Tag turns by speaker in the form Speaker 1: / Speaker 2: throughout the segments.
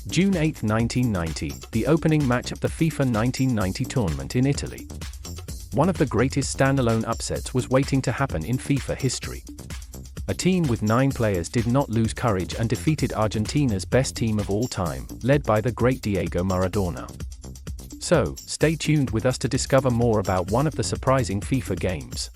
Speaker 1: June 8, 1990, the opening match of the FIFA 1990 tournament in Italy. One of the greatest standalone upsets was waiting to happen in FIFA history. A team with 9 players did not lose courage and defeated Argentina's best team of all time, led by the great Diego Maradona. So, stay tuned with us to discover more about one of the surprising FIFA games.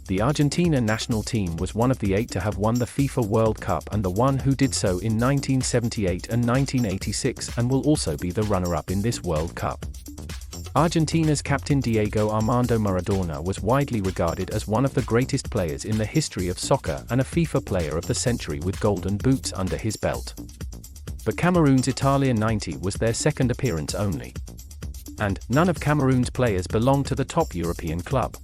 Speaker 1: The Argentina national team was one of the 8 to have won the FIFA World Cup and the one who did so in 1978 and 1986 and will also be the runner-up in this World Cup. Argentina's captain Diego Armando Maradona was widely regarded as one of the greatest players in the history of soccer and a FIFA Player of the Century with golden boots under his belt. But Cameroon's Italia 90 was their second appearance only. And none of Cameroon's players belonged to the top European club.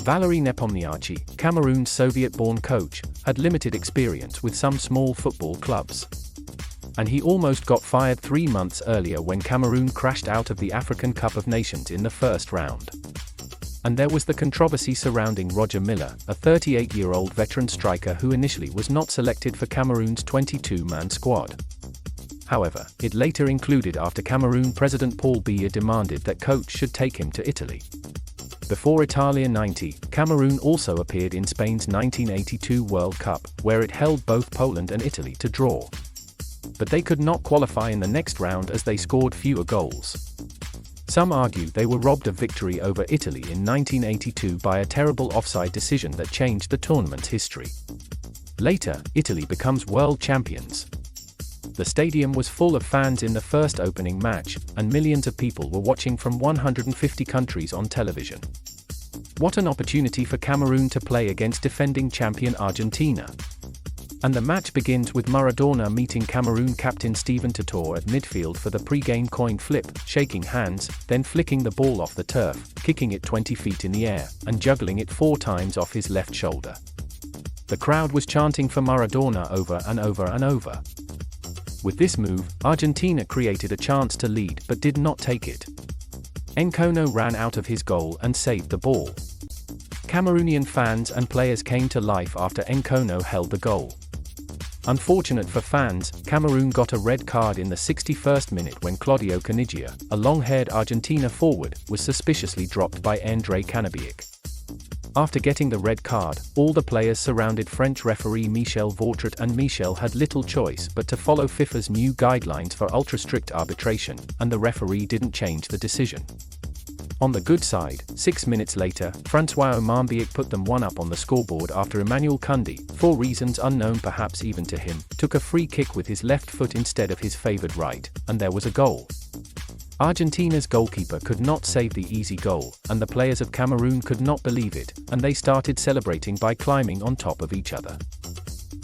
Speaker 1: Valery Nepomniachtchi, Cameroon's Soviet-born coach, had limited experience with some small football clubs. And he almost got fired 3 months earlier when Cameroon crashed out of the African Cup of Nations in the first round. And there was the controversy surrounding Roger Milla, a 38-year-old veteran striker who initially was not selected for Cameroon's 22-man squad. However, it later included after Cameroon President Paul Biya demanded that coach should take him to Italy. Before Italia 90, Cameroon also appeared in Spain's 1982 World Cup, where it held both Poland and Italy to draw. But they could not qualify in the next round as they scored fewer goals. Some argue they were robbed of victory over Italy in 1982 by a terrible offside decision that changed the tournament's history. Later, Italy becomes world champions. The stadium was full of fans in the first opening match, and millions of people were watching from 150 countries on television. What an opportunity for Cameroon to play against defending champion Argentina. And the match begins with Maradona meeting Cameroon captain Steven Tator at midfield for the pre-game coin flip, shaking hands, then flicking the ball off the turf, kicking it 20 feet in the air, and juggling it 4 times off his left shoulder. The crowd was chanting for Maradona over and over and over. With this move, Argentina created a chance to lead but did not take it. Nkono ran out of his goal and saved the ball. Cameroonian fans and players came to life after Nkono held the goal. Unfortunate for fans, Cameroon got a red card in the 61st minute when Claudio Caniggia, a long-haired Argentina forward, was suspiciously dropped by André Canabiac. After getting the red card, all the players surrounded French referee Michel Vautrat, and Michel had little choice but to follow FIFA's new guidelines for ultra-strict arbitration, and the referee didn't change the decision. On the good side, 6 minutes later, François Omambiak put them 1-up on the scoreboard after Emmanuel Kundi, for reasons unknown perhaps even to him, took a free kick with his left foot instead of his favored right, and there was a goal. Argentina's goalkeeper could not save the easy goal, and the players of Cameroon could not believe it, and they started celebrating by climbing on top of each other.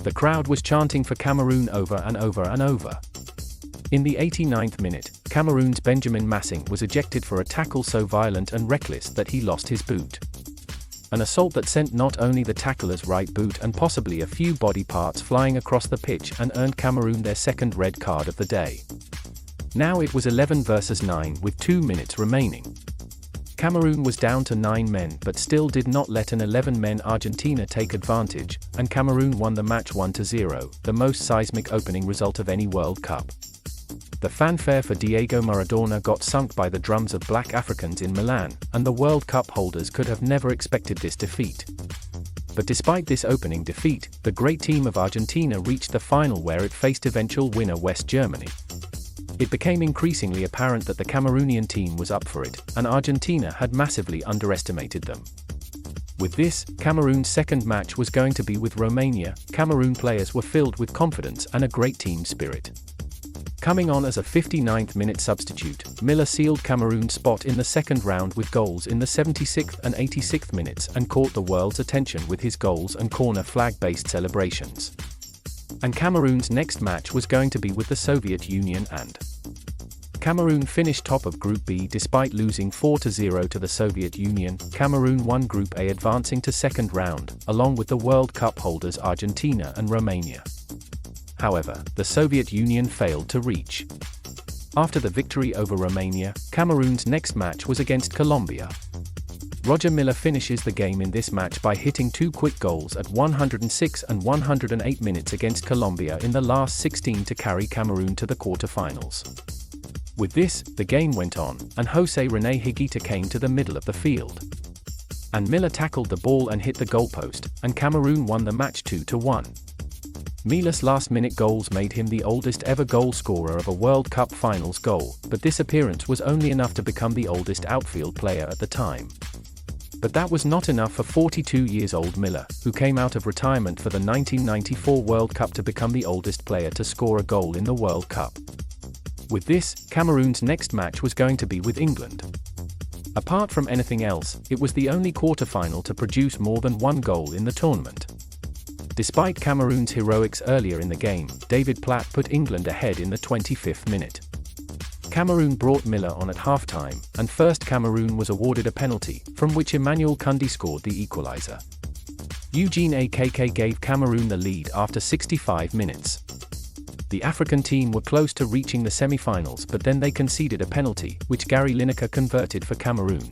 Speaker 1: The crowd was chanting for Cameroon over and over and over. In the 89th minute, Cameroon's Benjamin Massing was ejected for a tackle so violent and reckless that he lost his boot. An assault that sent not only the tackler's right boot and possibly a few body parts flying across the pitch and earned Cameroon their second red card of the day. Now it was 11 versus 9 with 2 minutes remaining. Cameroon was down to 9 men but still did not let an 11-men Argentina take advantage, and Cameroon won the match 1-0, the most seismic opening result of any World Cup. The fanfare for Diego Maradona got sunk by the drums of black Africans in Milan, and the World Cup holders could have never expected this defeat. But despite this opening defeat, the great team of Argentina reached the final where it faced eventual winner West Germany. It became increasingly apparent that the Cameroonian team was up for it, and Argentina had massively underestimated them. With this, Cameroon's second match was going to be with Romania. Cameroon players were filled with confidence and a great team spirit. Coming on as a 59th-minute substitute, Miller sealed Cameroon's spot in the second round with goals in the 76th and 86th minutes and caught the world's attention with his goals and corner flag-based celebrations. And Cameroon's next match was going to be with the Soviet Union, and Cameroon finished top of Group B despite losing 4-0 to the Soviet Union. Cameroon won Group A, advancing to second round, along with the World Cup holders Argentina and Romania. However, the Soviet Union failed to reach. After the victory over Romania, Cameroon's next match was against Colombia. Roger Milla finishes the game in this match by hitting 2 quick goals at 106 and 108 minutes against Colombia in the last 16 to carry Cameroon to the quarter-finals. With this, the game went on, and Jose René Higuita came to the middle of the field. And Milla tackled the ball and hit the goalpost, and Cameroon won the match 2-1. Milla's last-minute goals made him the oldest ever goal scorer of a World Cup Finals goal, but this appearance was only enough to become the oldest outfield player at the time. But that was not enough for 42-year-old Milla, who came out of retirement for the 1994 World Cup to become the oldest player to score a goal in the World Cup. With this, Cameroon's next match was going to be with England. Apart from anything else, it was the only quarter-final to produce more than 1 goal in the tournament. Despite Cameroon's heroics earlier in the game, David Platt put England ahead in the 25th minute. Cameroon brought Milla on at half-time, and first Cameroon was awarded a penalty, from which Emmanuel Kounde scored the equaliser. Eugene Akk gave Cameroon the lead after 65 minutes. The African team were close to reaching the semi-finals, but then they conceded a penalty, which Gary Lineker converted for Cameroon.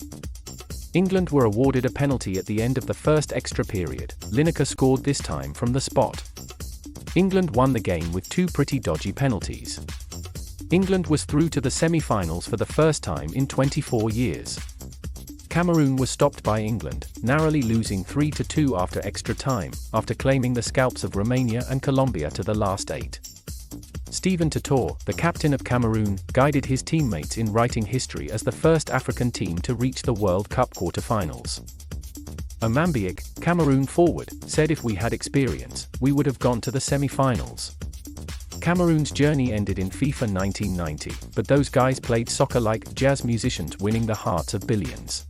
Speaker 1: England were awarded a penalty at the end of the first extra period. Lineker scored this time from the spot. England won the game with 2 pretty dodgy penalties. England was through to the semi-finals for the first time in 24 years. Cameroon was stopped by England, narrowly losing 3-2 after extra time, after claiming the scalps of Romania and Colombia to the last 8. Stephen Totor, the captain of Cameroon, guided his teammates in writing history as the first African team to reach the World Cup quarter-finals. Omambiak, Cameroon forward, said if we had experience, we would have gone to the semi-finals. Cameroon's journey ended in FIFA 1990, but those guys played soccer like jazz musicians, winning the hearts of billions.